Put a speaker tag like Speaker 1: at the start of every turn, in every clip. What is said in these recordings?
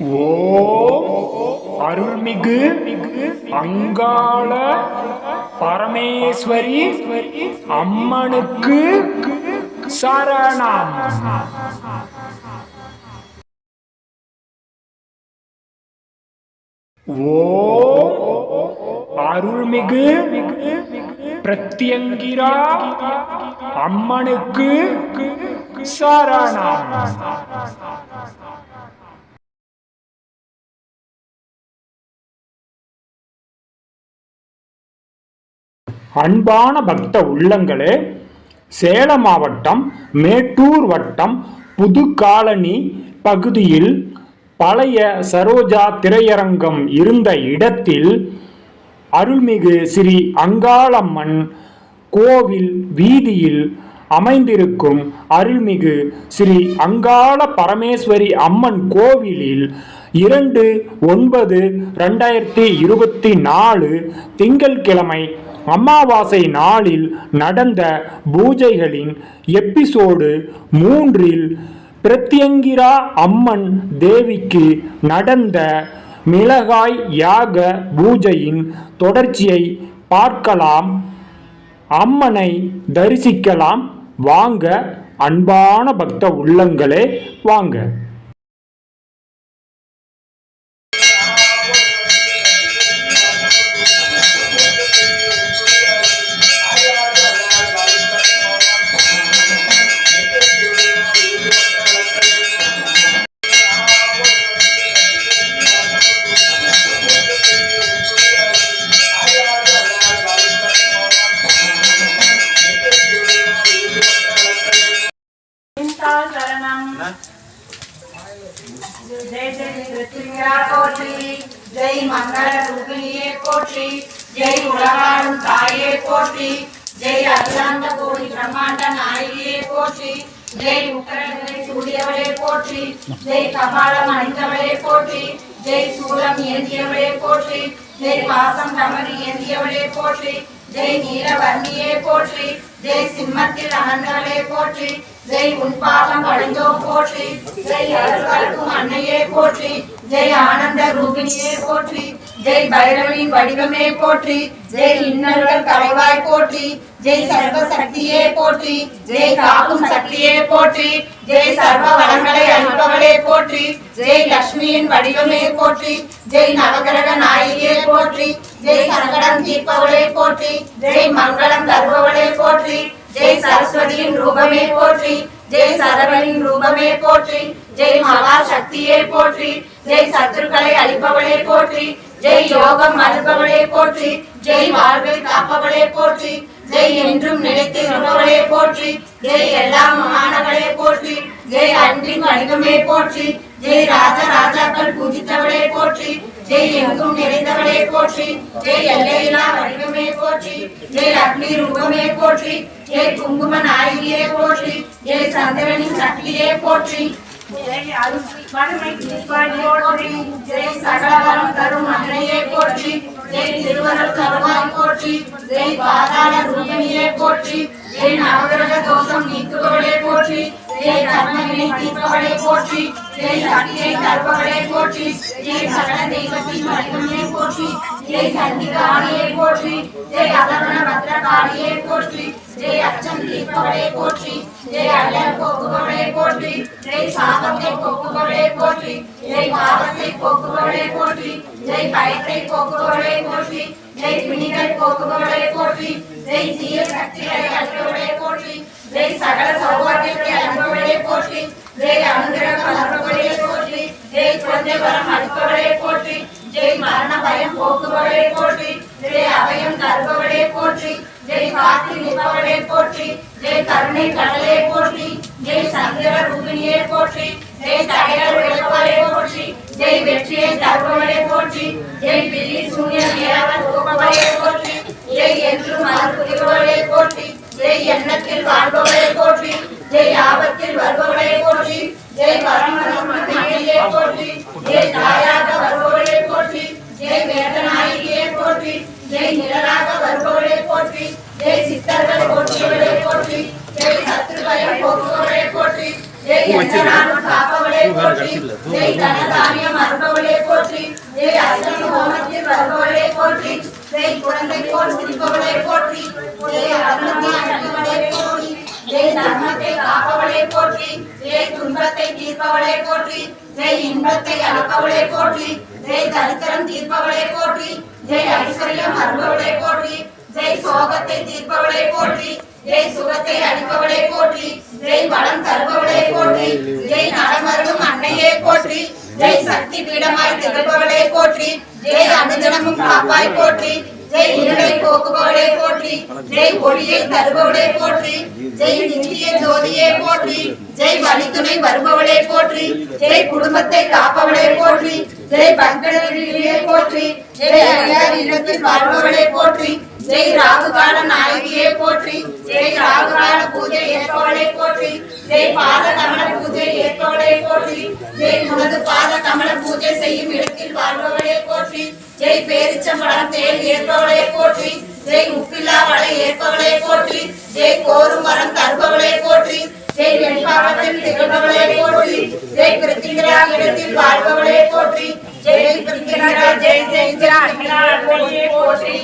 Speaker 1: ஓம் அருள்மிகு அங்காள பரமேஸ்வரி அம்மனுக்கு சரணம். ஓம் அருள்மிகு பிரத்யங்கிரா அம்மனுக்கு சரணம். அன்பான பக்த உள்ளங்களே, சேலம் மாவட்டம் மேட்டூர் வட்டம் புதுக்காலனி பகுதியில் பழைய சரோஜா திரையரங்கம் இருந்த இடத்தில் அருள்மிகு ஸ்ரீ அங்காளம்மன் கோவில் வீதியில் அமைந்திருக்கும் அருள்மிகு ஸ்ரீ அங்காள பரமேஸ்வரி அம்மன் கோவிலில் 2/9/2024 திங்கட்கிழமை அமாவாசை நாளில் நடந்த பூஜைகளின் எபிசோடு 3இல் பிரத்யங்கிரா அம்மன் தேவிக்கு நடந்த மிளகாய் யாக பூஜையின் தொடர்ச்சியை பார்க்கலாம். அம்மனை தரிசிக்கலாம் வாங்க. அன்பான பக்த உள்ளங்களே, வாங்க.
Speaker 2: जय जय पृथ्वीरा पोற்றி जय मंगल रूपिणिये पोற்றி जय उलगाळुम ताये पोற்றி जय अखिलांड कोटि ब्रह्मांड नायिये पोற்றி जय उकरणे सूर्यवळे पोற்றி जय कपालम अणिந்தவளே पोற்றி जय சூலம் ஏந்தியவளே पोற்றி जय பாசம் கமரி ஏந்தியவளே पोற்றி जय நீலவர்ணியே पोற்றி जय சிம்மத்தில் அமர்ந்தவளே पोற்றி जय उन्पादम पड़िंदोम पोற்றி जय अरुள்களுக்கும் அன்னையே पोற்றி जय आनंद रूपिणिये पोற்றி जय भैरवी वடிவமே पोற்றி जय இன்னல்கள் களைவாய் पोற்றி जय सर्व சக்தியே पोற்றி जय காக்கும் சக்தியே पोற்றி जय सर्व வளங்களை அளிப்பவளே पोற்றி जय லட்சுமியின் வடிவமே पोற்றி जय நவகிரக நாயகியே पोற்றி जय சங்கடம் தீர்ப்பவளே पोற்றி जय மங்களம் தருபவளே पोற்றி जय सरस्वतीயின் ரூபமே போற்றி जय சரவணியின் ரூபமே போற்றி जय மகாசக்தியே போற்றி जय சத்துருக்களை அழிப்பவளே போற்றி जय யோகம் அளிப்பவளே போற்றி जय வாழ்வை காப்பவளே போற்றி जय என்றும் நிலைத்திருப்பவளே போற்றி जय எல்லா மகான்களே போற்றி जय அன்பின் வடிவமே போற்றி जय ராஜராஜாக்கள் பூஜித்தவளே போற்றி जय எங்கும் நிறைந்தவளே போற்றி जय எல்லையில்லா வடிவமே போற்றி जय அக்னி ரூபமே போற்றி जय குங்கும நாயகியே போற்றி जय சந்திரனின் சக்தியே போற்றி जय வறுமை தீர்ப்பாய் போற்றி जय சகலவரம் தரும் அன்னையே போற்றி जय திருவருள் தருவாய் போற்றி जय பாதாள ரூபிணியே போற்றி जय நவகிரக தோஷம் நீக்குபவளே போற்றி जय கர்மவினை தீர்ப்பவளே போற்றி जय சக்தியை தருபவளே போற்றி जय சகல தெய்வத்தின் வடிவமே போற்றி जय சண்டிகாரியே போற்றி जय அகர்ண பத்ரகாரியே போற்றி जय அச்சம் தீர்ப்பவளே போற்றி जय அல்லல் போக்குபவளே போற்றி जय சாபத்தை போக்குபவளே போற்றி जय பாவத்தை போக்குபவளே போற்றி जय பயத்தை போக்குபவளே போற்றி जय பிணிகள் போக்குபவளே போற்றி जय தீய சக்திகளை அழிப்பவளே போற்றி जय சகல சௌபாகியத்தை அளிப்பவளே போற்றி जय அனுகிரகம் அருள்பவளே போற்றி जय குழந்தை வரம் அளிப்பவளே போற்றி जय மரண பயம் போக்குபவளே போற்றி जय அபயம் தருபவளே போற்றி जय காத்து நிற்பவளே போற்றி जय கருணை கடலே போற்றி जय சந்திர ரூபிணியே போற்றி जय தடைகள் உடைப்பவளே போற்றி जय வெற்றியை தருபவளே போற்றி जय பில்லி சூன்ய நிராகர் போக்குபவளே போற்றி जय என்றும் அருள்புரிபவளே போற்றி जय எண்ணத்தில் வாழ்பவளே போற்றி जय ஆபத்தில் வருபவளே போற்றி जय வரமரம் மகிழியே போற்றி जय தாயாக வருபவளே போற்றி जय வேதநாயகியே போற்றி जय நிழலாக வருபவளே போற்றி जय சித்தர்கள் போற்றியவளே போற்றி जय சத்ருகளை போக்குபவளே போற்றி जय ஜெய் எந்தனாலும் காப்பவளே போற்றி ஜெய் தனதானியம் அருபவளே போற்றி ஜெய் அர்ச்சனை ஹோமத்தில் வருபவளே போற்றி ஜெய் குழந்தை போல் சிரிப்பவளே போற்றி ஜெய் அருளத்தை அளிப்பவளே போற்றி ஜெய் தர்மத்தை காப்பவளே போற்றி ஜெய் துன்பத்தை தீர்ப்பவளே போற்றி ஜெய் இன்பத்தை அளிப்பவளே போற்றி ஜெய் தரித்திரம் தீர்ப்பவளே போற்றி ஜெய் ஐஸ்வர்யம் அருள்பவளே போற்றி ஜெய் சோகத்தை தீர்ப்பவளே போற்றி ஜெய் சுகத்தை அளிப்பவளே போற்றி ஜெய் வளம் தருபவளே போற்றி ஜெய் நலமருளும் அன்னையே போற்றி ஜெய் சக்தி பீடமாய் திகழ்பவளே போற்றி ஜெய் அனுதினமும் காப்பாய் போற்றி ஜெய் இருளை போக்குபவளே போற்றி ஜெய் ஒளியை தருபவளே போற்றி ஜெய் நித்திய ஜோதியே போற்றி ஜெய் வழித்துணை வருபவளே போற்றி ஜெய் குடும்பத்தை காப்பவளே போற்றி ஜெய் பங்கடே போற்றி ஜெய் அடியார் இல்லத்தில் வாழ்பவளே போற்றி ஜெய் ராகுகால நாயகியே போற்றி ஜெய் ராகுகால பூஜை ஏற்பவளே போற்றி ஜெய் பாத கமல பூஜை ஏற்பவளே போற்றி ஜெய் உனது பாத கமல பூஜை செய்யும் இடத்தில் வாழ்பவளே போற்றி ஜெய் பேரிச்சம்பழம் தேல் ஏற்பவளே போற்றி ஜெய் உப்பில்லா வளை ஏற்பவளே போற்றி ஜெய் கோரும் வரம் தருபவளே போற்றி ஜெய் வெண்பாவத்தில் திகழ்பவளே போற்றி ஜெய் பிரித்திங்கரா இடத்தில் வாழ்பவளே போற்றி ஜெய் பிரித்திங்கரா ஜெய் ஜெய் போற்றி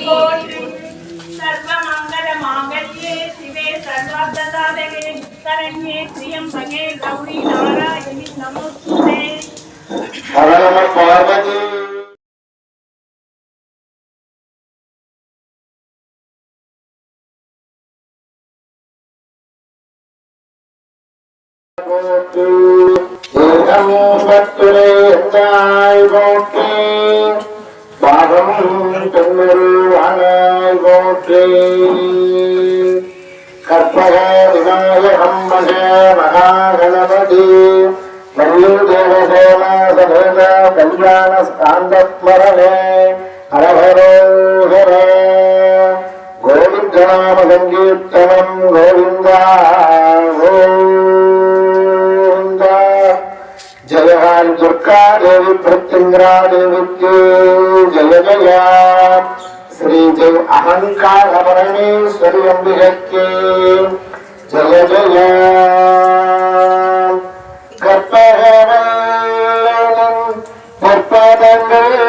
Speaker 3: सर्वमंगल मांगल्ये शिवे सर्वार्थसाधके शरण्ये त्र्यंबके गौरी नारायणी नमोस्तुते। हर नमः पार्वती।
Speaker 4: கற்பக விநாயகம் மக மகாகணபதி மல்லிதேவசேன சமேத கல்யாண ஸ்காந்தஸ்மரணே ஹரஹரோஹர கோவிந்தநாம சங்கீர்த்தனம் கோவிந்தா கோவிந்தா ஜெயகால் துர்கா தேவி பிரத்யங்கரா தேவிக்கு ஜெய ஜயா श्री जय अहंकार परमेश्वरी अंबिके जय जय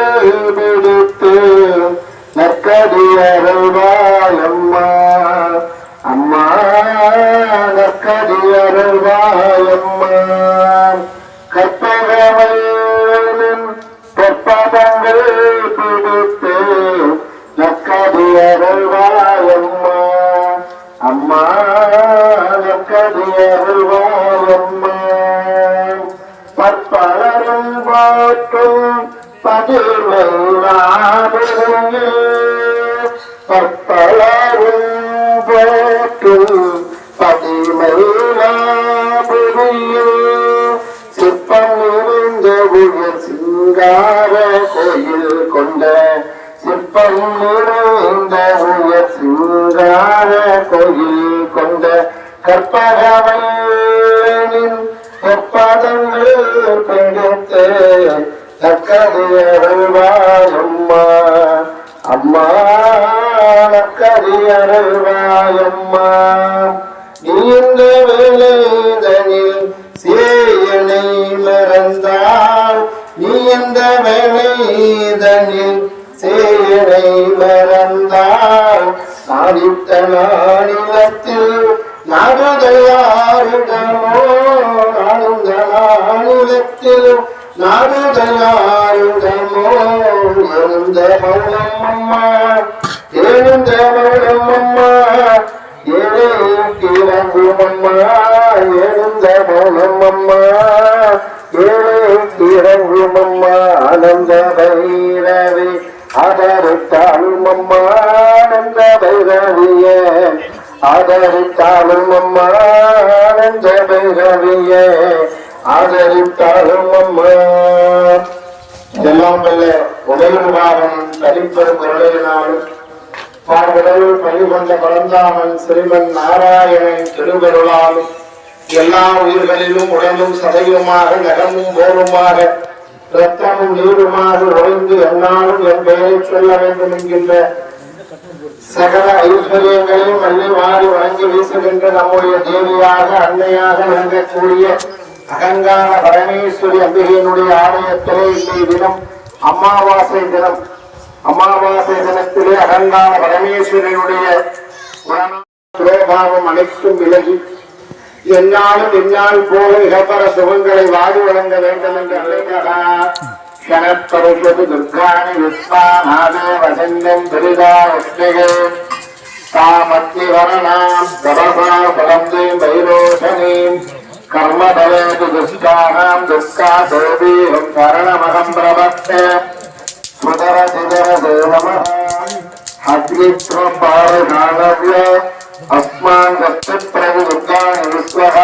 Speaker 4: கற்பகவிடுத்து நற்கதியருள்வாயம்மா அம்மா நற்கதியருள்வாயம்மா கற்பகவல்லின் பொற்பதங்கள் பிடித்து நற்கதியருள்வாயம்மா அம்மா நற்கதியருள்வாயம்மா பற்பலரும் போற்றும் பதிலாபுரியே பற்பலரும் போற்றும் பதிமையிலாபுரியே சிற்பம் இருந்த உயர் சிங்கார கோயில் கொண்ட சிற்பம் நிறைந்த உயர் சிங்கார கோயில் கொண்ட கற்பகவல்லின் பொற்பதங்கள் பிடித்து நற்கதியருள்வாயம்மா அம்மா நற்கதியருள்வாயம்மா நீ இந்த வேலைதனில் சேயனை மறந்தால் நீ இந்த வேலைதனில் சேயனை மறந்தால் நாடித்த நானிலத்தில் நாடுதலாருடமோ நாடுந்த நானிலத்தில் நாடுதலாருடமோ எழுந்த மௌனம் அம்மா எழுந்த மௌனம் அம்மா ஏழை இறங்கும் அம்மா எழுந்த மௌனம் அம்மா ஏழை இறங்கும் அம்மா ஆனந்த பைரவி ஆதரித்தாலும் அம்மா ஆனந்த பைரவிய ஆதரித்தாலும் அம்மா ஆனந்த பைரவிய ஆதரித்தாலும் அம்மா எல்லாம் வல்ல உடையுமாவன் தனிப்பெரும் குரலினாலும் பாடல் பணிகொண்ட பரந்தாமன் ஸ்ரீமன் நாராயணன் திருவருளாலும் எல்லா உயிர்களிலும் உடலும் சதையுமாக நகமும் போருமாக ரத்தமும் நீருமாக ஒழிந்து என்னாலும் என் பெயரை சொல்ல வேண்டும் என்கின்ற சகல ஐஸ்வர்யங்களையும் அள்ளி வாரி வழங்கி வீசுகின்ற நம்முடைய தேவியாக அன்னையாக விளங்கக்கூடிய அகங்கார பரமேஸ்வரி அம்பிகையினுடைய ஆலயத்திலே இன்றைய தினம் அமாவாசை தினம். அமாவாசை தினத்திலே அகங்கார பரமேஸ்வரனுடைய புரோபாவம் அனைத்தும் விலகி என்னாலும் என்னால் போல இகப்பர சுகங்களை வாடி வழங்க வேண்டும் என்று அழைத்ததா கணப்பருஷது துர்காணி விஸ்வாநாதே வசந்தம் துரிதா உஷ்ணிகே தாமத்தி வரணாம் தபசா பலந்தீம் வைரோஷனீம் கர்மபலேது துஷ்டானாம் துஷ்கா தேவீரம் சரணமகம் பிரபத்தே சுதர சிதர தேவமஹ அக்னித்வம் பாரகாலவ்ய அஸ்மான் கஷ்டப்பிரகு துர்காணி விஸ்வஹ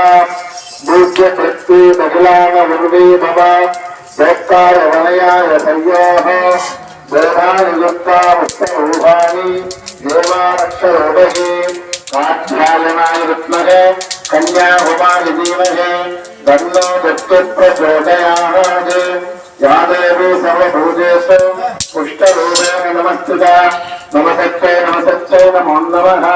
Speaker 4: பூஜ்ய பிரத்தி மகிழான உருவே பவ வேத்தாய வனயாய சையோஹ தேவானி யுக்தா முக்தரூபாணி தேவாரக்ஷரோபகே காத்யாயனாய வித்மகே கன்யாகுமாரி தீமகே தன்னோ தத்து பிரச்சோதயாத் யாதேவி சர்வபூதேஷு புஷ்டரூபேண நமஸ்துதா நமசத்யே நமசத்யே நமோ நமः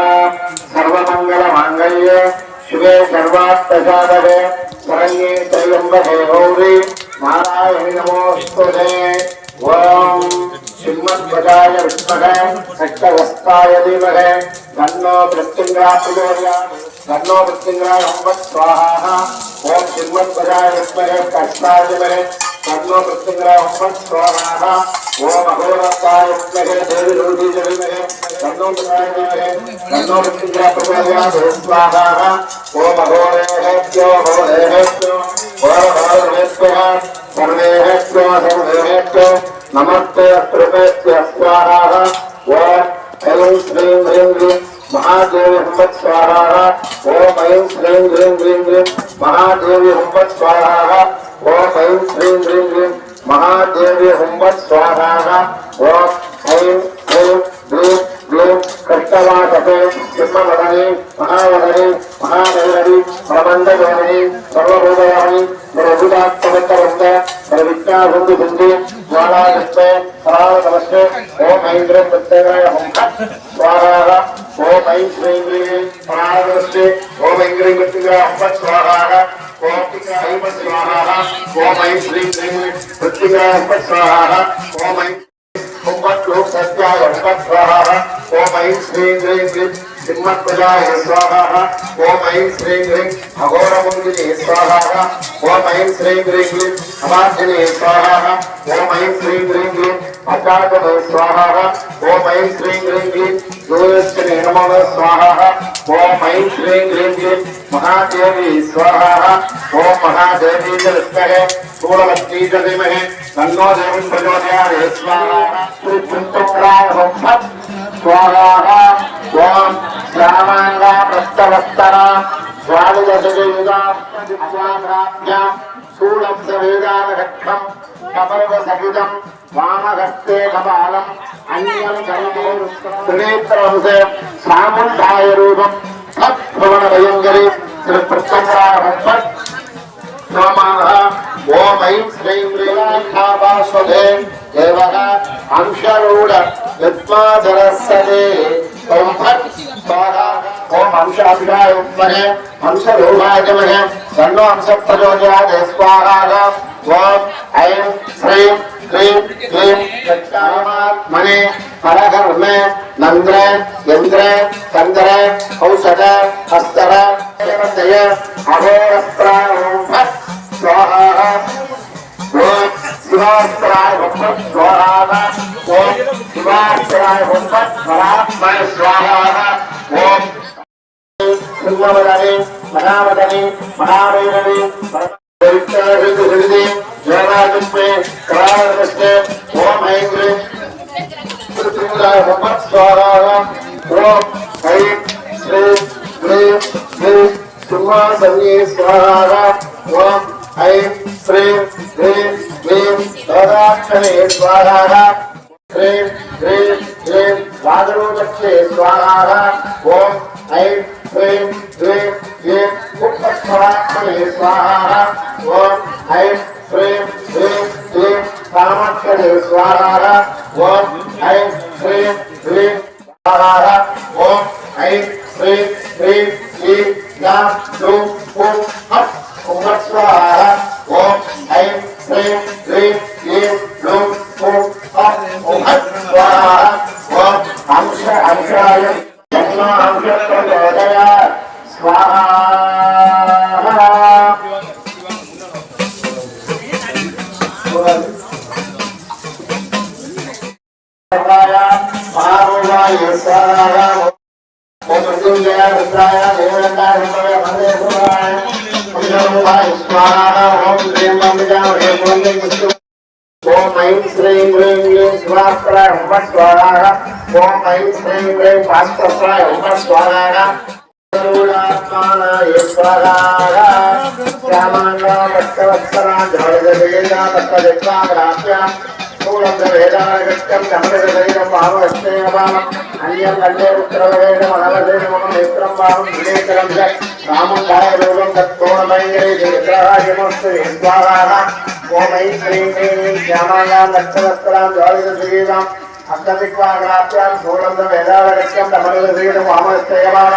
Speaker 4: சர்வமங்கலமாங்கல்யே शिवे सर्वार्थसाधके शरण्ये त्र्यम्बके गौरी नारायणि नमोस्तुते ओम श्रीमद्भजाय विद्महे शक्तवस्ताय धीमहि तन्नो मृत्युञ्जयः प्रचोदयात् तन्नो मृत्युञ्जयः स्वाहा ओम श्रीमद्भजाय विद्महे कष्टाय धीमहि तन्नो मृत्युञ्जयः स्वाहा ओम अघोरस्ताय विद्महे देवी रूपी धीमहि तन्नो मृत्युञ्जयः तन्नो मृत्युञ्जयः प्रचोदयात् स्वाहा ओम अघोरेभ्यो घोरेभ्यो घोरघोरेभ्यः सर्वेभ्यो सर्वेभ्यो नमस्ते कृपेभ्य स्वाहा ओम ऐं श्रीं ह्रीं ह्रीं महादेवी हुम्बत् स्वाहा ओम ऐं श्रीं ह्रीं ह्रीं ह्रीं महादेवी हुम्बत् स्वाहा ओम ऐं श्रीं ह्रीं ह्रीं महादेवी हुम्बत् स्वाहा ओम ऐं ह्रीं ह्रीं ह्रीं कृष्णवासते सिंहवदने महावदने महाभैरवी प्रबन्धजोनि सर्वभूतवाणी प्रभुदात्मवृन्द प्रविज्ञाबुद्धि बुद्धि ज्वालायुक्ते सरावतमस्ते ओम ऐं ह्रीं प्रत्यगाय हुम्बत् स्वाहा ओम ऐं श्रीं ह्रीं प्राणवस्ते ओम ऐं ह्रीं प्रत्यगाय हुम्बत् स्वाहा ओम ऐं स्वाहा ओम ऐं श्रीं ह्रीं प्रत्यगाय हुम्बत् स्वाहा ओम ऐं हुम्बत् लोक सत्याय हुम्बत् स्वाहा ओम ऐं श्रीं ह्रीं ह्रीं सिंहध्वजाय स्वाहा ओम ऐं श्रीं ह्रीं अघोरमूर्तिने स्वाहा ओम ऐं श्रीं ह्रीं ह्रीं अमार्जने स्वाहा ओम ऐं श्रीं ह्रीं ह्रीं अचाटने स्वाहा ओम ऐं श्रीं ह्रीं ह्रीं योगश्चने नमः स्वाहा ओम ऐं श्रीं ह्रीं ह्रीं महादेवी स्वाहा ओम महादेवी च विद्महे सूरवती च धीमहि तन्नो देवी प्रचोदयात् स्वाहा श्रीकृष्णप्राय हुम्बत् स्वाहा ओम श्यामांगा प्रस्तवस्तरा स्वादिदशयुगाभ्यां शूलं सवेदानघट्टं कमलसहितं वामहस्ते कपालम् अन्यं त्रिनेत्रवंशे सामुण्डाय रूपं तत्भुवनभयङ्करी श्रीप्रत्यङ्गाय हुम्बत् नमः ओम ऐं श्रीं ह्रीं खावास्वधे देवः अंशरूढ विद्माधरस्सदे हुम्बत् स्वाहा ओम अंशाभिधाय विद्महे अंशरूढाय धीमहि तन्नो अंशप्रचोदयात् स्वाहा ओम ऐं श्रीं ह्रीं क्लीं मणे हरहर्मे नन्द्रे यन्द्रे चन्द्रे औषध हस्तर देवतय अघोरप्राय हुम्बत् स्वाहा ओम शिवास्त्राय हुम्बत् स्वाहा ओम शिवास्त्राय हुम्बत् परात्मने स्वाहा ओम सिंहवदने महावदने महाभैरवी जयराजस्मे करावस्ते ओम ऐं ह्रीं प्रत्यङ्गाय हुम्बत् स्वाहा ओम ऐं श्रीं ह्रीं क्लीं सिंहासने स्वाहा ओम ऐं श्रीं ह्रीं क्लीं ददाक्षणे स्वाहा श्रीं ह्रीं क्लीं वागरूपक्षे स्वाहा ओम ऐं श्रीं ह्रीं क्लीं उपस्वराक्षणे स्वाहा ओम ऐं श्रीं ह्रीं क्लीं कामाक्षणे स्वाहा ओम ऐं श्रीं ह्रीं स्वाहा ओम ऐं श्रीं ह्रीं क्लीं या द्रौ हुम्बत् स्वाहा मृत्युंजय रुद्राय देवदत्ताय रुद्राय भद्रेश्वराय मंगलमूलाय स्वाहा ओम श्रीं अंबिकाय ओम मृत्यु ओम ऐं श्रीं ह्रीं क्लीं शिवास्त्राय ओम स्वाहा ओम ऐं श्रीं ह्रीं भास्कराय ओम स्वाहा गरुडात्मानाय स्वाहा श्यामांगा भक्तवत्सला जलदवेदा तत्तदेवाग्राप्या वेदागत्यं धमदवेदं भावस्तेयवाम अन्यं अन्ये उत्तरवेद मनवदेन मम नेत्रं भावं विनेत्रं च रामोधाय रूपं तत्कोणमयरे दीर्घायमस्तु स्वाहा ओम ऐं श्रीं ह्रीं श्यामायां भक्तवत्सलां जलदवेदां अष्टदिक्वाग्राप्यां वेदागत्यं धमदवेदं भावस्तेयवाम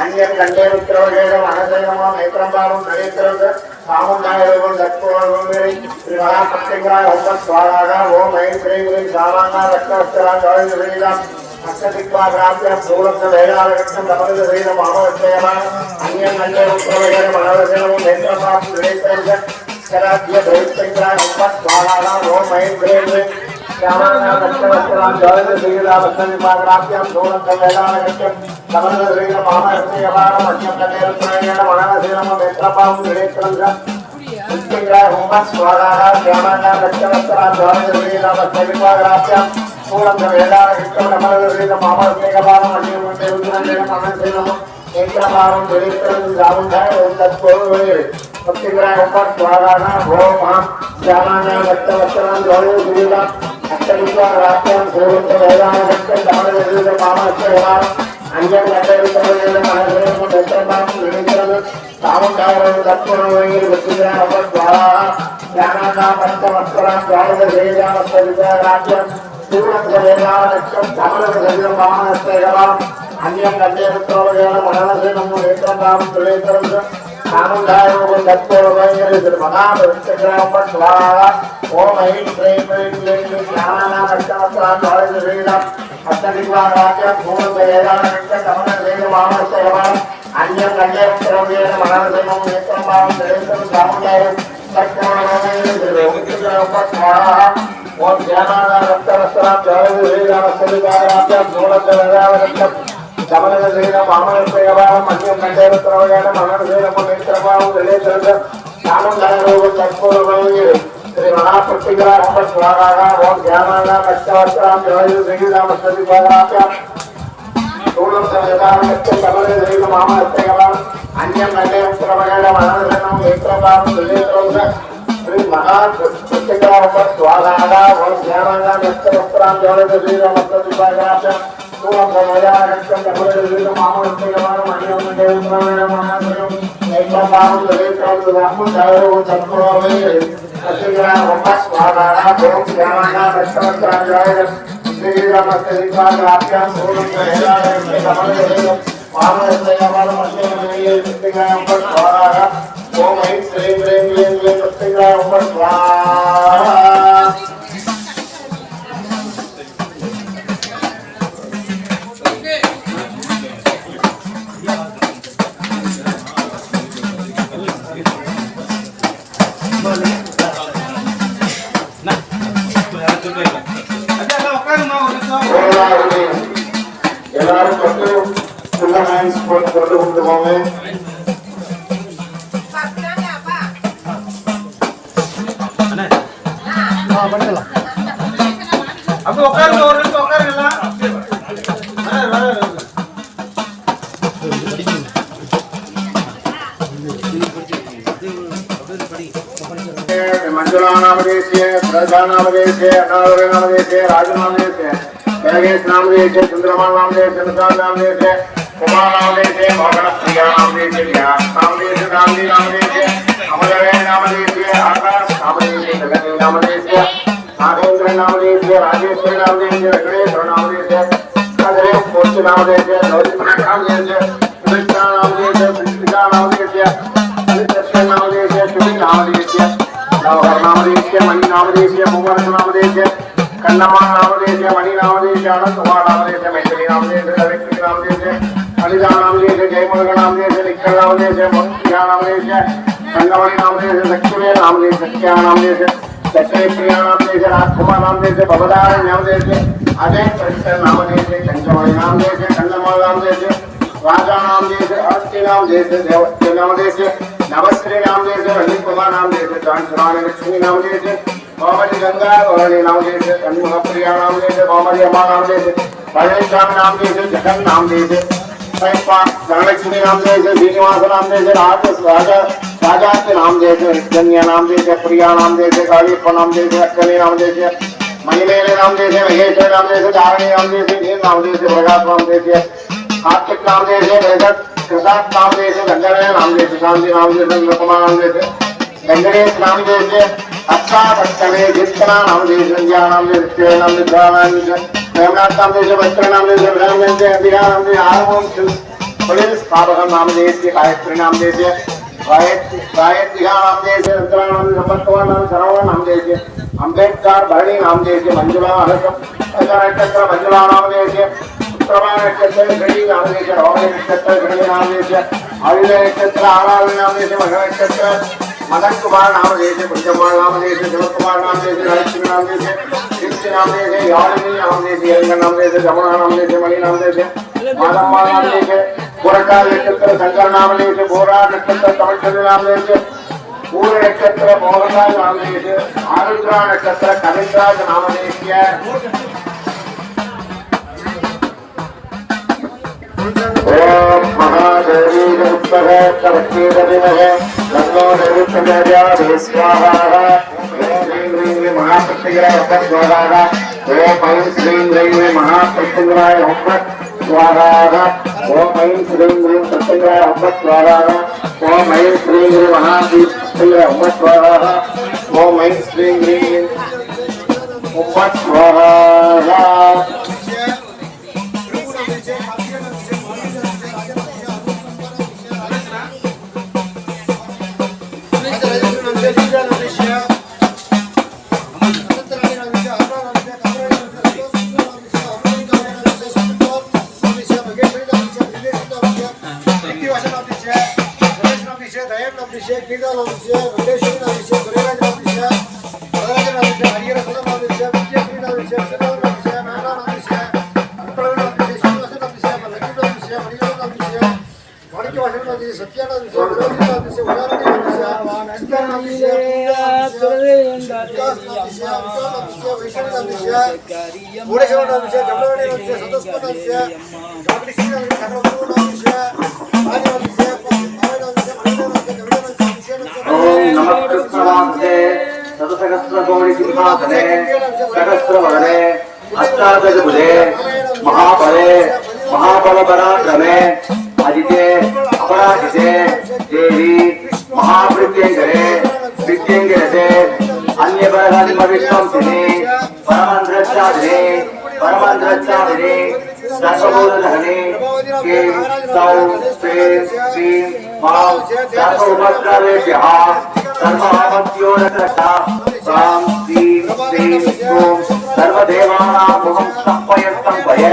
Speaker 4: अन्यं अन्ये उत्तरवेद मनवदेन मम नेत्रं भावं विनेत्रं च सामुदायरूपं दत्तोणमयरे श्रीमहापत्यङ्गाय ओम स्वाहा ओम ऐं श्रीं ह्रीं श्यामायां भक्तवत्सलां जलदवेदां अष्टदिक्वाग्राप्यां वेदागत्यं धमदवेदं भावस्तेयवाम अन्यं अन्ये उत्तरवेद मनवदेन मम नेत्रं भावं विनेत्रं च शराध्य प्रयुक्तङ्गाय ओम स्वाहा ओम ऐं श्रीं ह्रीं श्यामायां भक्तवत्सलां जलदवेदां अष्टदिक्वाग्राप्यां वेदागत्यं धमदवेदं भावस्तेयवाम अन्यं अन्ये उत्तरवेद मनवदेन मम नेत्रं भावं विनेत्रं च उत्तङ्गाय ओम स्वाहा श्यामायां भक्तवत्सलां जलदवेदां अष्टदिक्वाग्राप्यां वेदागत्यं धमदवेदं भावस्तेयवाम अन्यं अन्ये उत्तरवेद मनवदेन मम नेत्रं भावं विनेत्रं च सामुदाय ओम तत्कोणमयरे उत्तङ्गाय ओम स्वाहा ओम श्यामायां भक्तवत्सलां जलदवेदां अष्टदिक्वाग्राप्यां वेदागत्यं धमदवेदं भावस्तेयवाम अन्यं अन्ये उत्तरवेद मनवदेन मम नेत्रं भावं विनेत्रं च सामुदाय ओम तत्कोणमयरे उत्तङ्गाय ओम स्वाहा श्यामायां भक्तवत्सलां जलदवेदां अष्टदिक्वाग्राप्यां वेदागत्यं धमदवेदं भावस्तेयवाम अन्यं अन्ये उत्तरवेद मनवदेन मम नेत्रं भावं विनेत्रं च सामुदाय ओम तत्कोणमयरे श्रीमहापत्यङ्गाय ओम स्वाहा ओम ऐं श्रीं ह्रीं क्लीं श्यामायां भक्तवत्सलां जलदवेदां अष्टदिक्वाग्राप्यां वेदागत्यं धमदवेदं भावस्तेयवाम अन्यं अन्ये उत्तरवेद मनवदेन मम नेत्रं भावं विनेत्रं च सामुदाय तत्कोणमयरे उत्तङ्गाय ओम स्वाहा ओम श्यामायां भक्तवत्सलां जलदवेदां अष्टदिक्वाग्राप्यां वेदागत्यं धमदवेदं भावस्तेयवाम अन्यं अन्ये उत्तरवेद मनवदेन मम नेत्रं भावं विनेत्रं च सामुदाय तत्कोणमयरे श्रीमहापत्यङ्गाय ओम स्वाहा ओम श्यामायां भक्तवत्सलां जलदवेदां अष्टदिक्वाग्राप्यां वेदागत्यं धमदवेदं भावस्तेयवाम अन्यं अन्ये उत्तरवेद मनवदेन मम नेत्रं भावं विनेत्रं च श्रीमहापत्यङ्गाय ओम स्वाहा ओम श्यामायां भक्तवत्सलां जलदवेदां अष्टदिक्वाग्राप्यां वेदागत्यं धमदवेदं भावस्तेयवाम अन्यं अन्ये उत्तरवेद मनवदेन मम नेत्रं भावं विनेत्रं च सामुदाय तत्कोणमयरे उत्तङ्गाय ओम स्वाहा ओम श्यामायां भक्तवत्सलां जलदवेदां अष्टदिक्वाग्राप्यां वेदागत्यं धमदवेदं भावस्तेयवाम अन्यं अन्ये उत्तरवेद ओम स्वाहा ओम ऐं श्रीं ह्रीं क्लीं उत्तङ्गाय ओम स्वाहा எல்லாரும் வந்து ஃபுல்லா ஹேண்ட்ஸ் போட்டு கொண்டு போங்க
Speaker 5: அப்படி உட்காருங்க ஒரு நிமிஷம் உட்காருங்களா
Speaker 4: मंजुलानामदेशे प्रधानामदेशे अनावरनामदेशे राजनामदेशे जगेश नामदेशे चंद्रमान नामदेशे निशान नामदेशे कुमार नामदेशे मोहन प्रिया नामदेशे व्यास नामदेशे गांधी नामदेशे अमरवे नामदेशे आकाश नामदेशे जगन्नाथ नामदेशे नागेंद्र नामदेशे राजेश्वर नामदेशे वेंकटेश्वर नामदेशे कदरे कोच नामदेशे गौरीपुर नामदेशे कृष्णा नामदेशे कृष्णा नामदेशे कृष्ण नामदेशे शुभि नामदेशे नवहर नामदेशे मणि नामदेशे मुबारक नामदेशे कन्नम्मा नामदेशे मणि नामदेशे अनंत कुमार नामदेशे मैथिली नामदेशे लक्ष्मी नामदेशे अनिता नामदेशे जयमुरुगन नामदेशे निखिल नामदेशे मोहन नामदेशे कन्नमणि नामदेशे लक्ष्मी नामदेशे सत्या नामदेशे लक्ष्मी प्रिया नामदेशे राजकुमार नामदेशे भवदार नामदेशे अजय कृष्ण नामदेशे कंचमणि नामदेशे कन्नम्मा नामदेशे राजानाम देश अस्तिनाम देश देवनाम देश नवश्री नाम देश रंजित कुमार नाम देश चांचरानी लक्ष्मी नाम देश गोमती गंगा गौरणी नाम देश अन्नप्रिया नाम देश गोमती अम्मा नाम देश पழனிசாமி नाम देश जगन नाम देश धनलक्ष्मी नाम देश श्रीनिवास नाम देश राजा के नाम देश कन्या नाम देश प्रिया नाम देश कालीप्पा नाम देश अक्कनी नाम देश मणिमेले नाम देश महेश्वर नाम देश चारणी नाम देश नील नाम देश प्रकाश नाम देश कार्तिक नाम देश कृतार्थ नाम देश गंगणय नाम देश शांति नाम देश कुमार नाम देश वेंकटेश नाम देश अच्छा भक्तने जितना नाम देश संज्ञा नाम देश नाम देश नाम देश प्रेमनाथ नाम देश वस्त्र नाम देश ब्रह्म देश अंबिका नाम देश आरमोम पुलिस स्थापक नाम देश गायत्री नाम देश गायत्री नाम देश रुद्रा नाम देश संपत्कुमार नाम सरवण नाम देश अंबेडकर भरणी नाम देश मंजुला नक्षत्र मंजुला नाम देश उत्तरमा नक्षत्र घड़ी नाम देश रोहिणी नक्षत्र घड़ी नाम देश आयुध नक्षत्र आराधना नाम देश मघ नक्षत्र मदन कुमार नाम देश कुंजकुमार नाम देश शिवकुमार नाम देश राजश्री नाम देश कृष्ण नाम देश यामिनी नाम देश यंग नाम देश जमुना नाम देश मणि नाम देश माधम्मा नाम देश पुरका नक्षत्र शंकर नाम देश बोरा नक्षत्र तमिलचंद्र नाम देश पूर्व नक्षत्र मोहनलाल नाम देश आरुद्रा नक्षत्र कविराज नाम देश ओम महादेवी नमः सर्वक्षे नमः नमो देवी स्वाहा ओम ह्रीं ह्रीं महाप्रत्यंगाय स्वाहा ओम ऐं श्रीं ह्रीं महाप्रत्यंगाय स्वाहा ओम ऐं श्रीं ह्रीं प्रत्यंगाय स्वाहा ओम ऐं श्रीं ह्रीं महाप्रत्यंगाय स्वाहा ओम ऐं श्रीं ह्रीं स्वाहा महाबले महाबल पराक्रमे अजिते अपराजिते देवी महामृत्युंजरे विद्यंगरे अन्यबलहन्मविष्णुंसिने परमंद्रचारिणे सर्वभूतधने के सौ प्रेम श्रीं मां सर्वोपद्रवेभ्यः सर्वापत्यो नकृता सां श्रीं ओम सर्वदेवानां मुखं स्तंभय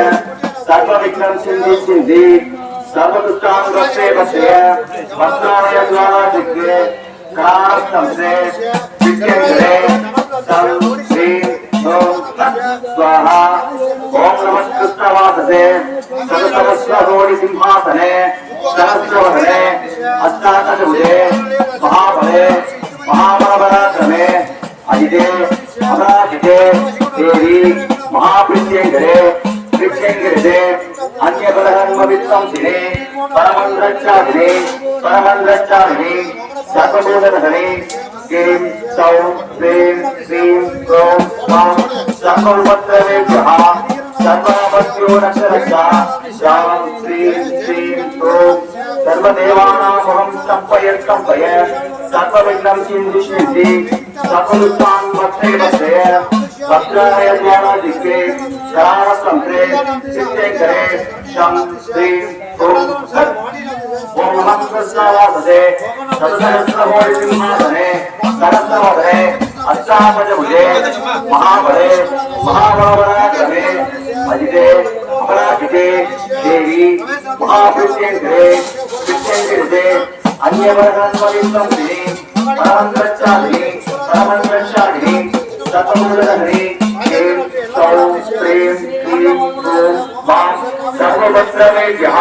Speaker 4: सर्वविघ्नं सिद्धि सर्वदुष्टां रक्षे वशे वस्त्राय द्वारा दिग्गे कास्तंसे विद्यंगरे सं श्रीं ओम स्वाहा ओम नमः कृष्णवाससे सहस्रकोटि सिंहासने सहस्रवदने अष्टादशभुजे महाबले महाबलपराक्रमे अजिते अपराजिते देवी महामृत्युंजरे विद्यंगरे अन्यबलहन्मविष्णुंसिने परमंद्रचारिणे सर्वभूतधने क्लीं सौं प्रीं श्रीं ओं मां सर्वोपद्रवेभ्यः सर्वापत्यो नक्षरक्षा शां श्रीं ओं सर्वदेवानां मुखं स्तंभय सर्वविघ्नं सिद्धि सर्वदुष्टां वक्षे वस्त्राय द्वारा दिग्गे करावस्त्रे विद्यंगरे शं श्रीं ओं ओम नमः कृष्णवाससे सहस्रकोटि सिंहासने सहस्रवदने अष्टादशभुजे महाबले महाबलपराक्रमे अजिते अपराजिते देवी महामृत्युंजरे विद्यंगरे अन्यबलहन्मविष्णुंसिने परमंद्रचारिणे सर्वभूतधने क्लीं सौं प्रीं श्रीं ओं मां सर्वभद्रवेभ्यः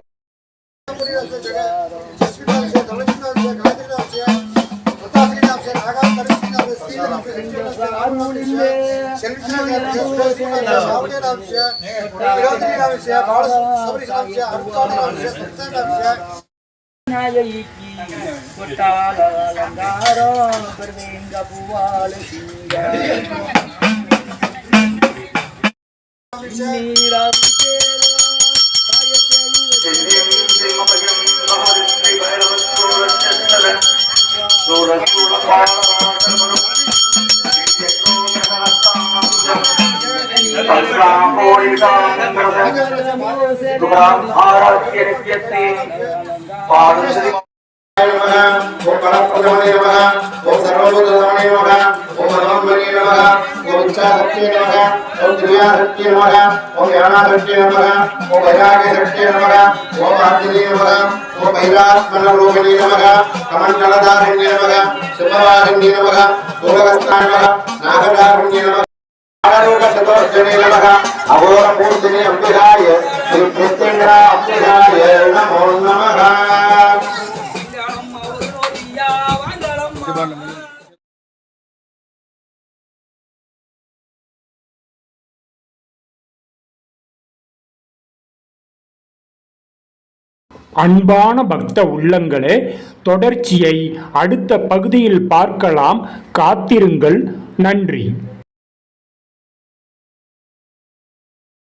Speaker 4: ओम कलपद्रमणे नमः ओम सर्वभूतधमणे नमः ओम मनोन्मणे नमः ओम इच्छाशक्तिये नमः ओम क्रियाशक्तिये नमः ओम ज्ञानाशक्तिये नमः ओम वैराग्यशक्तिये नमः ओम आर्तिये नमः ओम भैरात्मनरूपिणे नमः कमण्डलधारिण्ये नमः शुभवारिण्ये नमः सूर्यवस्त्राय नमः नागधारिण्ये नमः चतुर्जने नमः अघोरमूर्तिने अम्बिकाय श्री प्रत्यङ्गरा अम्बिकाय नमो नमः
Speaker 1: அன்பான பக்த உள்ளங்களே, தொடர்ச்சியை அடுத்த பகுதியில் பார்க்கலாம். காத்திருங்கள். நன்றி.